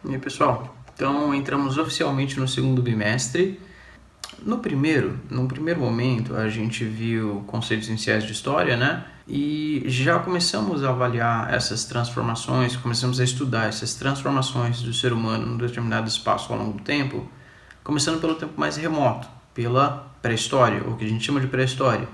E aí, pessoal, então entramos oficialmente no segundo bimestre. Num primeiro momento, a gente viu conceitos iniciais de história, né? E já começamos a avaliar essas transformações, começamos a estudar essas transformações do ser humano num determinado espaço ao longo do tempo, começando pelo tempo mais remoto, pela pré-história, ou que a gente chama de pré-história,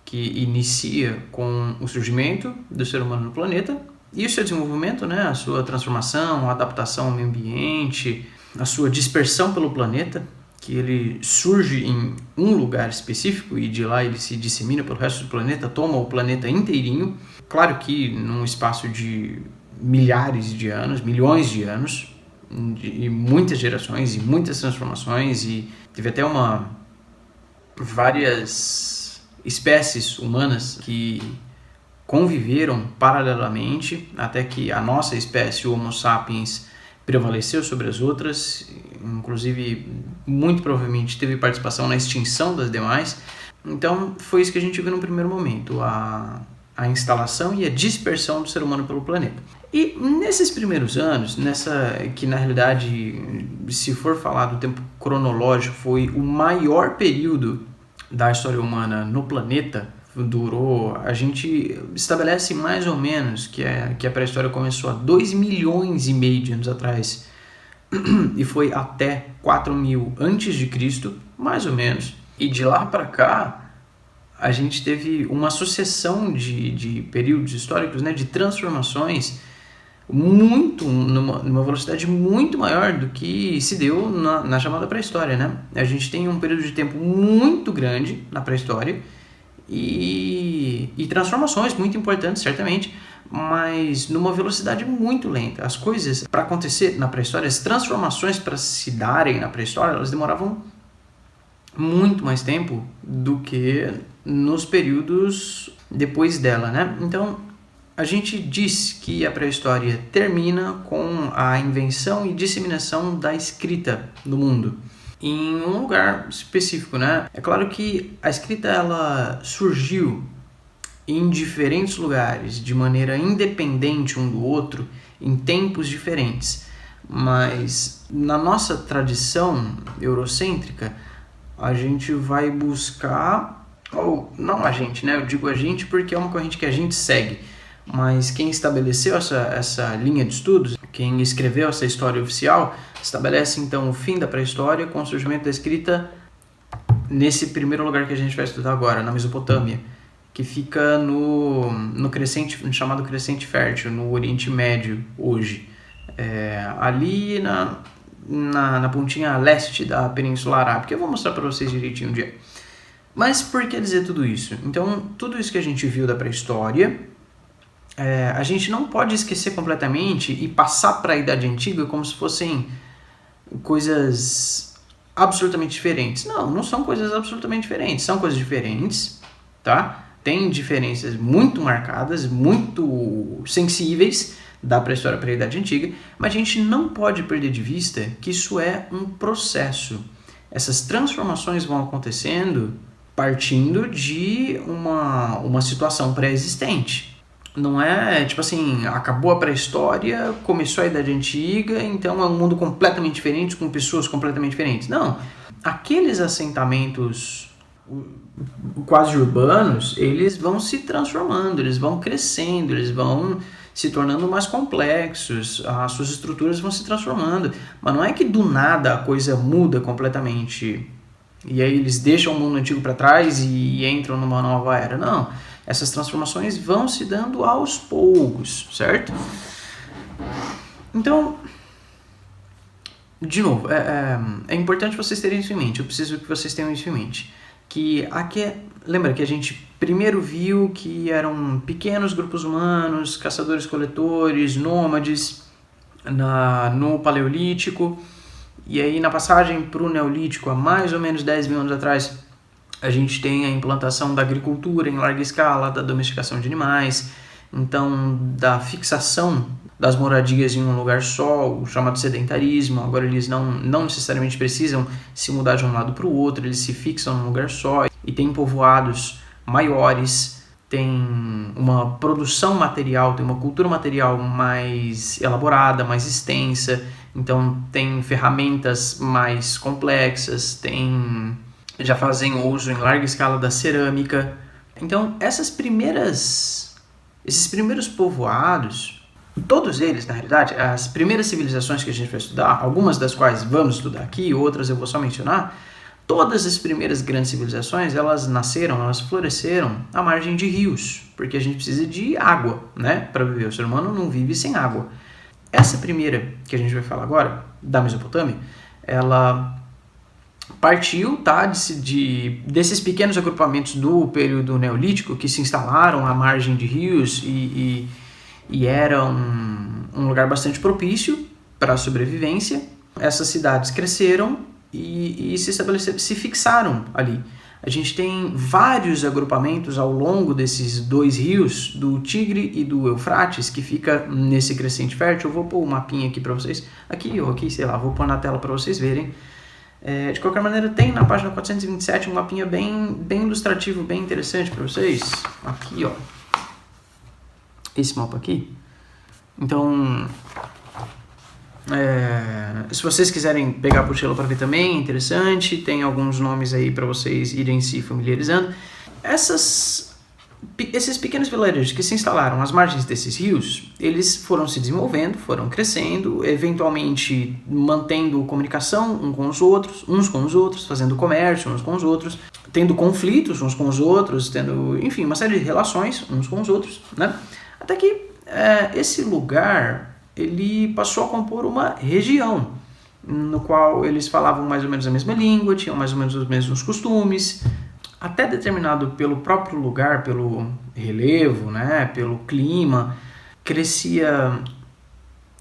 que inicia com o surgimento do ser humano no planeta e o seu desenvolvimento, né, a sua transformação, a adaptação ao meio ambiente, a sua dispersão pelo planeta, que ele surge em um lugar específico e de lá ele se dissemina pelo resto do planeta, toma o planeta inteirinho. Claro que num espaço de milhares de anos, milhões de anos, e muitas gerações e muitas transformações, e teve até várias espécies humanas que conviveram paralelamente até que a nossa espécie, o Homo sapiens, prevaleceu sobre as outras, inclusive muito provavelmente teve participação na extinção das demais. Então foi isso que a gente viu no primeiro momento, a instalação e a dispersão do ser humano pelo planeta. E nesses primeiros anos, que na realidade, se for falar do tempo cronológico, foi o maior período da história humana no planeta, a gente estabelece mais ou menos que a pré-história começou há 2 milhões e meio de anos atrás e foi até 4.000 antes de Cristo, mais ou menos. E de lá para cá, a gente teve uma sucessão de períodos históricos, né, de transformações numa velocidade muito maior do que se deu na chamada pré-história, né? A gente tem um período de tempo muito grande na pré-história e transformações muito importantes, certamente, mas numa velocidade muito lenta. As coisas para acontecer na pré-história, as transformações para se darem na pré-história, elas demoravam muito mais tempo do que nos períodos depois dela, né? Então, a gente diz que a pré-história termina com a invenção e disseminação da escrita no mundo, em um lugar específico, né? É claro que a escrita ela surgiu em diferentes lugares, de maneira independente um do outro, em tempos diferentes. Mas na nossa tradição eurocêntrica, a gente vai buscar, ou não a gente, né? Eu digo a gente porque é uma corrente que a gente segue, mas quem estabeleceu essa linha de estudos, quem escreveu essa história oficial, estabelece então o fim da pré-história com o surgimento da escrita nesse primeiro lugar que a gente vai estudar agora, na Mesopotâmia, que fica no chamado Crescente Fértil, no Oriente Médio hoje, ali na pontinha leste da Península Arábica. Eu vou mostrar para vocês direitinho onde é. Mas por que dizer tudo isso? Então, tudo isso que a gente viu da pré-história, a gente não pode esquecer completamente e passar para a Idade Antiga como se fossem coisas absolutamente diferentes. Não são coisas absolutamente diferentes. São coisas diferentes, tá? Tem diferenças muito marcadas, muito sensíveis da pré-história para a Idade Antiga, mas a gente não pode perder de vista que isso é um processo. Essas transformações vão acontecendo partindo de uma situação pré-existente. Não é tipo assim, acabou a pré-história, começou a Idade Antiga, então é um mundo completamente diferente, com pessoas completamente diferentes. Não, aqueles assentamentos quase urbanos, eles vão se transformando, eles vão crescendo, eles vão se tornando mais complexos, as suas estruturas vão se transformando, mas não é que do nada a coisa muda completamente e aí eles deixam o mundo antigo para trás e entram numa nova era. Não, essas transformações vão se dando aos poucos, certo? Então, de novo, é importante vocês terem isso em mente, eu preciso que vocês tenham isso em mente. Lembra que a gente primeiro viu que eram pequenos grupos humanos, caçadores-coletores, nômades, no Paleolítico, e aí na passagem para o Neolítico, há mais ou menos 10 mil anos atrás, a gente tem a implantação da agricultura em larga escala, da domesticação de animais, então da fixação das moradias em um lugar só, o chamado sedentarismo. Agora eles não necessariamente precisam se mudar de um lado para o outro, eles se fixam num lugar só e tem povoados maiores, tem uma produção material, tem uma cultura material mais elaborada, mais extensa, então tem ferramentas mais complexas, já fazem uso em larga escala da cerâmica. Então esses primeiros povoados, todos eles, na realidade, as primeiras civilizações que a gente vai estudar, algumas das quais vamos estudar aqui, outras eu vou só mencionar, todas as primeiras grandes civilizações, elas floresceram à margem de rios, porque a gente precisa de água, né, para viver. O ser humano não vive sem água. Essa primeira que a gente vai falar agora, da Mesopotâmia, ela partiu, tá, desses pequenos agrupamentos do período neolítico que se instalaram à margem de rios e eram um lugar bastante propício para a sobrevivência. Essas cidades cresceram e se estabeleceram, se fixaram ali. A gente tem vários agrupamentos ao longo desses dois rios, do Tigre e do Eufrates, que fica nesse crescente fértil. Eu vou pôr um mapinha aqui para vocês, aqui, sei lá, vou pôr na tela para vocês verem. De qualquer maneira, tem na página 427 um mapinha bem ilustrativo, bem interessante para vocês. Aqui, ó. Esse mapa aqui. Então, se vocês quiserem pegar a apostila para ver também, é interessante. Tem alguns nomes aí para vocês irem se familiarizando. Esses pequenos vilarejos que se instalaram às margens desses rios, eles foram se desenvolvendo, foram crescendo, eventualmente mantendo comunicação uns com os outros, fazendo comércio uns com os outros, tendo conflitos uns com os outros, tendo, enfim, uma série de relações uns com os outros, né? Até que esse lugar, ele passou a compor uma região, no qual eles falavam mais ou menos a mesma língua, tinham mais ou menos os mesmos costumes, até determinado pelo próprio lugar, pelo relevo, né, pelo clima, crescia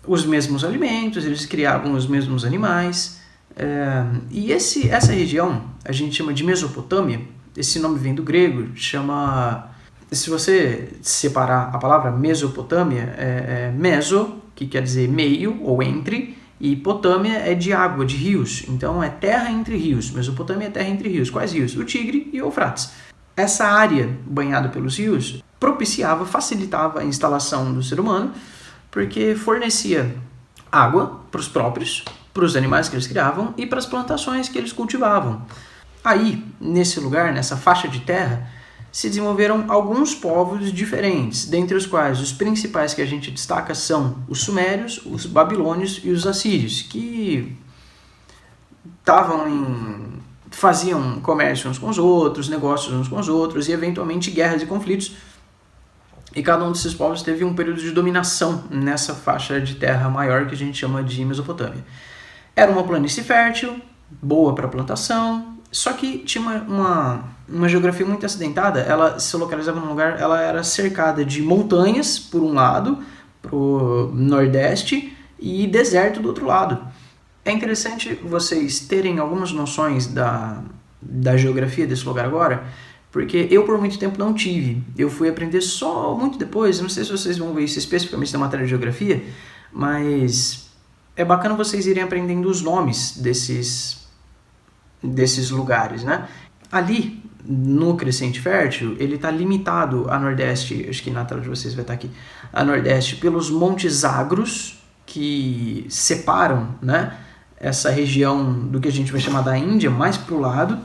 os mesmos alimentos, eles criavam os mesmos animais, e essa região a gente chama de Mesopotâmia. Esse nome vem do grego, se você separar a palavra Mesopotâmia, meso, que quer dizer meio ou entre, e Potâmia é de água, de rios. Então é terra entre rios. Mesopotâmia é terra entre rios. Quais rios? O Tigre e o Eufrates. Essa área banhada pelos rios facilitava a instalação do ser humano, porque fornecia água para os próprios, para os animais que eles criavam e para as plantações que eles cultivavam. Aí, nesse lugar, nessa faixa de terra, se desenvolveram alguns povos diferentes, dentre os quais os principais que a gente destaca são os sumérios, os babilônios e os assírios, que faziam comércio uns com os outros, negócios uns com os outros e eventualmente guerras e conflitos. E cada um desses povos teve um período de dominação nessa faixa de terra maior que a gente chama de Mesopotâmia. Era uma planície fértil, boa para plantação, só que tinha uma geografia muito acidentada. Ela se localizava num lugar, ela era cercada de montanhas por um lado, pro nordeste, e deserto do outro lado. É interessante vocês terem algumas noções da geografia desse lugar agora, porque eu por muito tempo não tive. Eu fui aprender só muito depois, não sei se vocês vão ver isso especificamente na matéria de geografia, mas é bacana vocês irem aprendendo os nomes desses lugares, né? Ali, no Crescente Fértil, ele está limitado a nordeste, acho que na tela de vocês vai estar aqui, a nordeste pelos Montes Zagros, que separam, né, essa região do que a gente vai chamar da Índia, mais para o lado,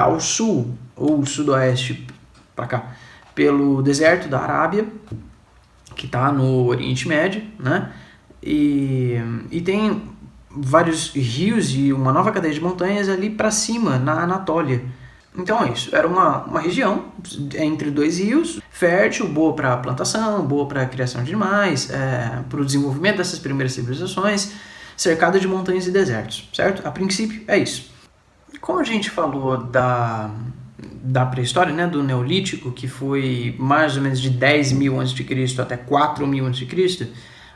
ao sul, ou sudoeste, para cá, pelo deserto da Arábia, que está no Oriente Médio, né, e tem vários rios e uma nova cadeia de montanhas ali para cima, na Anatólia. Então é isso, era uma região entre dois rios, fértil, boa para plantação, boa para criação de animais, para o desenvolvimento dessas primeiras civilizações, cercada de montanhas e desertos, certo? A princípio é isso. Como a gente falou da pré-história, né, do Neolítico, que foi mais ou menos de 10.000 a.C. até 4.000 a.C.,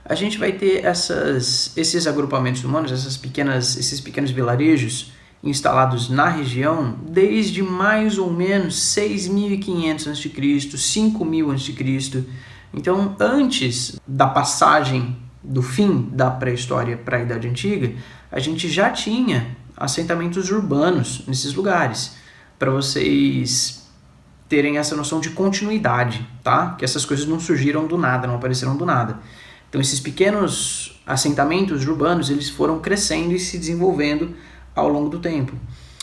a gente vai ter esses agrupamentos humanos, esses pequenos vilarejos instalados na região desde mais ou menos 6.500 a.C., 5.000 a.C. Então, antes da passagem do fim da pré-história para a Idade Antiga, a gente já tinha assentamentos urbanos nesses lugares. Para vocês terem essa noção de continuidade, tá? Que essas coisas não surgiram do nada, não apareceram do nada. Então esses pequenos assentamentos urbanos, eles foram crescendo e se desenvolvendo ao longo do tempo.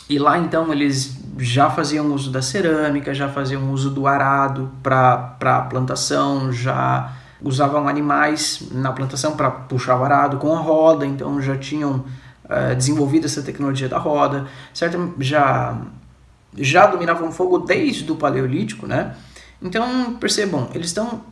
E lá então eles já faziam uso da cerâmica, já faziam uso do arado para plantação, já usavam animais na plantação para puxar o arado com a roda, então já tinham desenvolvido essa tecnologia da roda, certo? Já dominavam o fogo desde o Paleolítico, né? Então, percebam, eles estão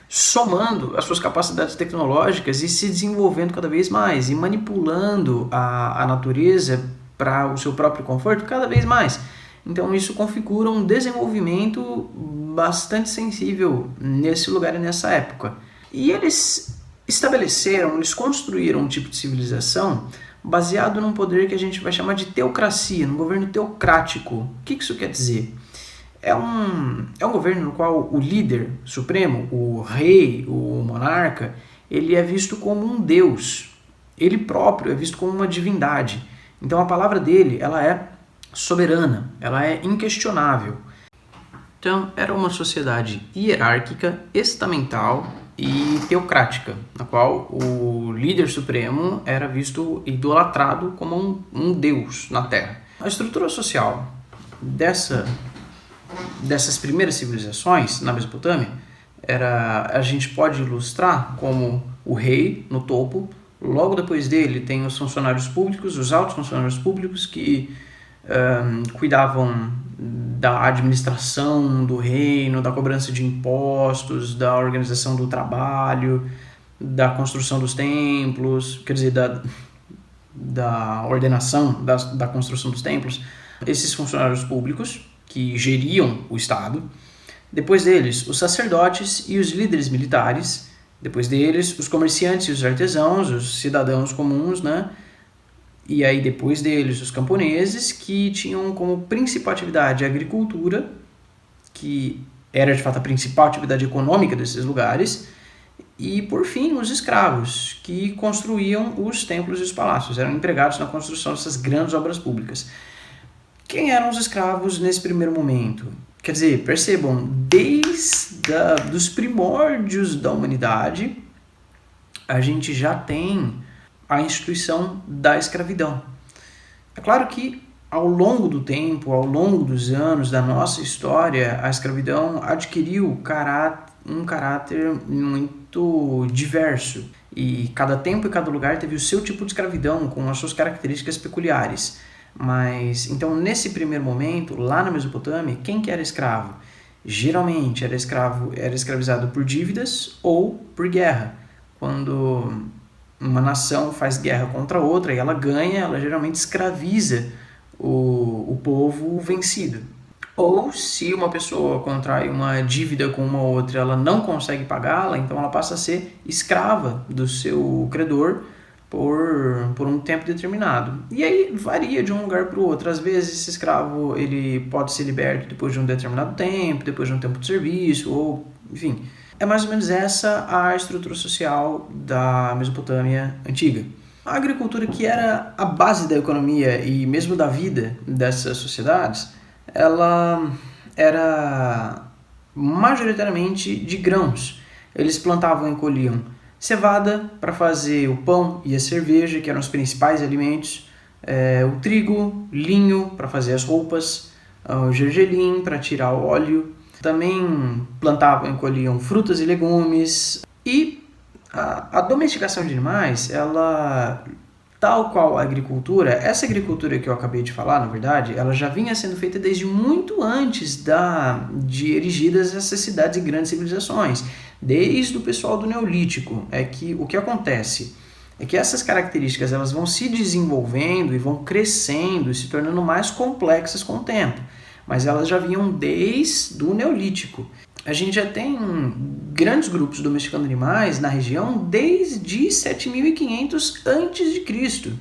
somando as suas capacidades tecnológicas e se desenvolvendo cada vez mais e manipulando a natureza para o seu próprio conforto cada vez mais. Então, isso configura um desenvolvimento bastante sensível nesse lugar e nessa época. E eles eles construíram um tipo de civilização baseado num poder que a gente vai chamar de teocracia, num governo teocrático. O que isso quer dizer? É um governo no qual o líder supremo, o rei, o monarca, ele é visto como um deus. Ele próprio é visto como uma divindade. Então a palavra dele, ela é soberana, ela é inquestionável. Então era uma sociedade hierárquica, estamental e teocrática, na qual o líder supremo era visto idolatrado como um deus na Terra. A estrutura social dessas primeiras civilizações na Mesopotâmia a gente pode ilustrar como o rei no topo, logo depois dele tem os funcionários públicos, os altos funcionários públicos que cuidavam da administração do reino, da cobrança de impostos, da organização do trabalho, da construção dos templos, quer dizer, da ordenação da construção dos templos. Esses funcionários públicos que geriam o Estado. Depois deles, os sacerdotes e os líderes militares. Depois deles, os comerciantes e os artesãos, os cidadãos comuns, né? E aí depois deles, os camponeses, que tinham como principal atividade a agricultura, que era de fato a principal atividade econômica desses lugares. E por fim, os escravos, que construíam os templos e os palácios, eram empregados na construção dessas grandes obras públicas. Quem eram os escravos nesse primeiro momento? Quer dizer, percebam, desde os primórdios da humanidade, a gente já tem a instituição da escravidão. É claro que ao longo do tempo, ao longo dos anos da nossa história, a escravidão adquiriu um caráter muito diverso. E cada tempo e cada lugar teve o seu tipo de escravidão, com as suas características peculiares. Mas, então, nesse primeiro momento, lá na Mesopotâmia, quem que era escravo? Geralmente era escravizado por dívidas ou por guerra. Quando uma nação faz guerra contra outra e ela ganha, ela geralmente escraviza o povo vencido. Ou se uma pessoa contrai uma dívida com uma outra, ela não consegue pagá-la, então ela passa a ser escrava do seu credor por um tempo determinado. E aí varia de um lugar para o outro. Às vezes esse escravo ele pode ser liberto depois de um determinado tempo, depois de um tempo de serviço, ou enfim. É mais ou menos essa a estrutura social da Mesopotâmia antiga. A agricultura, que era a base da economia e mesmo da vida dessas sociedades, ela era majoritariamente de grãos. Eles plantavam e colhiam cevada para fazer o pão e a cerveja, que eram os principais alimentos, o trigo, linho para fazer as roupas, o gergelim para tirar o óleo. Também plantavam e colhiam frutas e legumes. E a domesticação de animais, ela, tal qual a agricultura, essa agricultura que eu acabei de falar, na verdade, ela já vinha sendo feita desde muito antes de erigidas essas cidades e grandes civilizações. Desde o pessoal do Neolítico. O que acontece é que essas características elas vão se desenvolvendo e vão crescendo e se tornando mais complexas com o tempo. Mas elas já vinham desde o Neolítico. A gente já tem grandes grupos domesticando animais na região desde 7500 a.C.,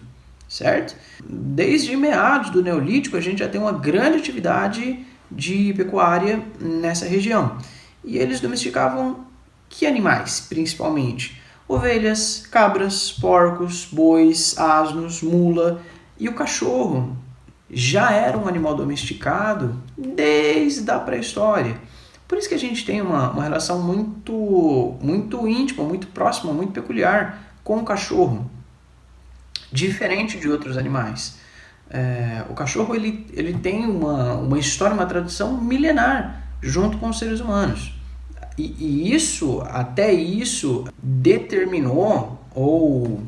certo? Desde meados do Neolítico a gente já tem uma grande atividade de pecuária nessa região. E eles domesticavam que animais, principalmente? Ovelhas, cabras, porcos, bois, asnos, mula e o cachorro. já era um animal domesticado desde a pré-história. Por isso que a gente tem uma relação muito íntima, muito próxima, muito peculiar com o cachorro, diferente de outros animais. O cachorro ele tem uma história, uma tradição milenar junto com os seres humanos. E até isso determinou ou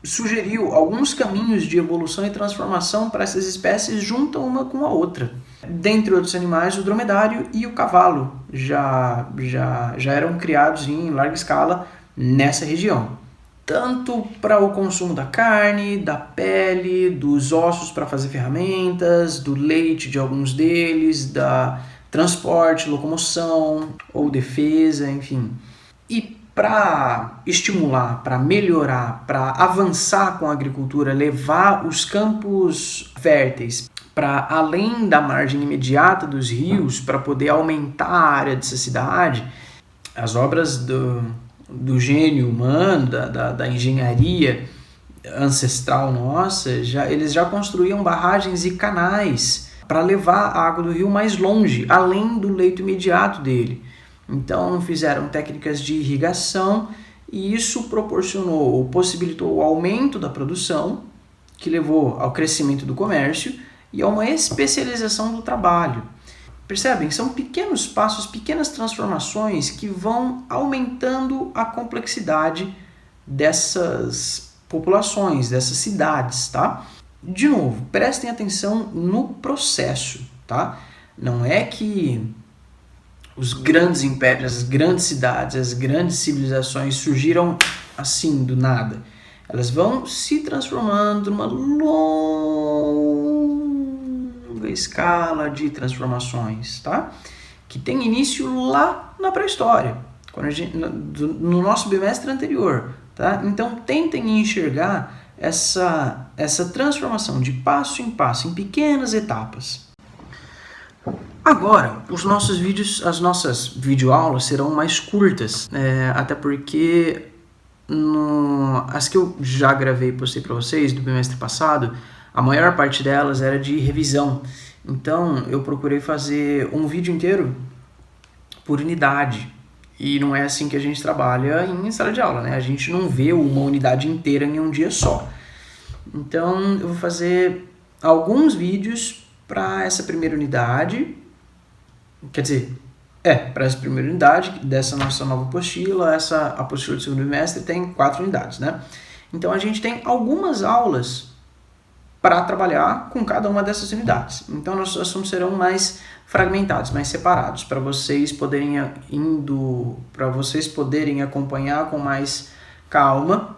sugeriu alguns caminhos de evolução e transformação para essas espécies junto uma com a outra. Dentre outros animais, o dromedário e o cavalo já eram criados em larga escala nessa região. Tanto para o consumo da carne, da pele, dos ossos para fazer ferramentas, do leite de alguns deles, da transporte, locomoção ou defesa, enfim. E para estimular, para melhorar, para avançar com a agricultura, levar os campos férteis para além da margem imediata dos rios, para poder aumentar a área dessa cidade, as obras do gênio humano, da engenharia ancestral nossa, eles já construíam barragens e canais para levar a água do rio mais longe, além do leito imediato dele. Então fizeram técnicas de irrigação e isso proporcionou ou possibilitou o aumento da produção, que levou ao crescimento do comércio e a uma especialização do trabalho. Percebem? São pequenos passos, pequenas transformações que vão aumentando a complexidade dessas populações, dessas cidades, tá? De novo, prestem atenção no processo, tá? Não é que os grandes impérios, as grandes cidades, as grandes civilizações surgiram assim, do nada. Elas vão se transformando numa longa escala de transformações, tá? Que tem início lá na pré-história, no nosso bimestre anterior, tá? Então tentem enxergar essa transformação de passo em passo, em pequenas etapas. Agora, os nossos vídeos, as nossas videoaulas serão mais curtas, até porque as que eu já gravei e postei para vocês do bimestre passado, a maior parte delas era de revisão. Então, eu procurei fazer um vídeo inteiro por unidade. E não é assim que a gente trabalha em sala de aula, né? A gente não vê uma unidade inteira em um dia só. Então, eu vou fazer alguns vídeos para essa primeira unidade. Quer dizer, para essa primeira unidade dessa nossa nova apostila. Essa apostila do segundo bimestre tem 4 unidades, né? Então, a gente tem algumas aulas para trabalhar com cada uma dessas unidades. Então, nossos assuntos serão mais fragmentados, mais separados, para vocês poderem acompanhar com mais calma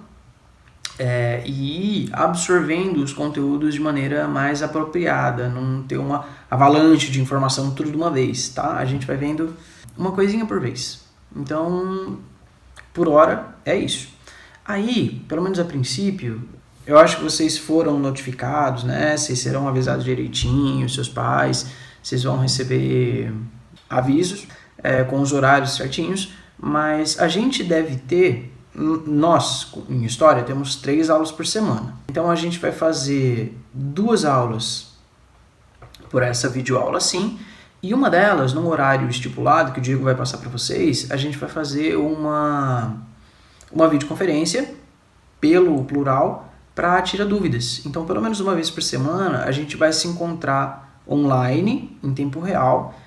e ir absorvendo os conteúdos de maneira mais apropriada, não ter uma avalanche de informação tudo de uma vez, tá? A gente vai vendo uma coisinha por vez. Então, por hora, é isso. Aí, pelo menos a princípio, eu acho que vocês foram notificados, né? Vocês serão avisados direitinho, seus pais, vocês vão receber avisos com os horários certinhos, mas a gente deve ter, nós, em História, temos 3 aulas por semana. Então a gente vai fazer 2 aulas por essa videoaula sim, e uma delas, num horário estipulado, que o Diego vai passar para vocês, a gente vai fazer uma videoconferência, pelo plural, para tirar dúvidas. Então, pelo menos uma vez por semana, a gente vai se encontrar online, em tempo real,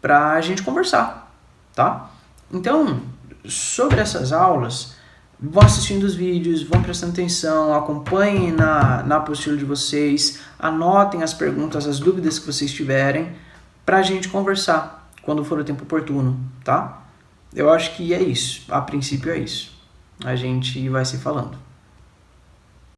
para a gente conversar, tá? Então, sobre essas aulas, vão assistindo os vídeos, vão prestando atenção, acompanhem na apostila de vocês, anotem as perguntas, as dúvidas que vocês tiverem, para a gente conversar quando for o tempo oportuno, tá? Eu acho que é isso, a princípio é isso. A gente vai se falando.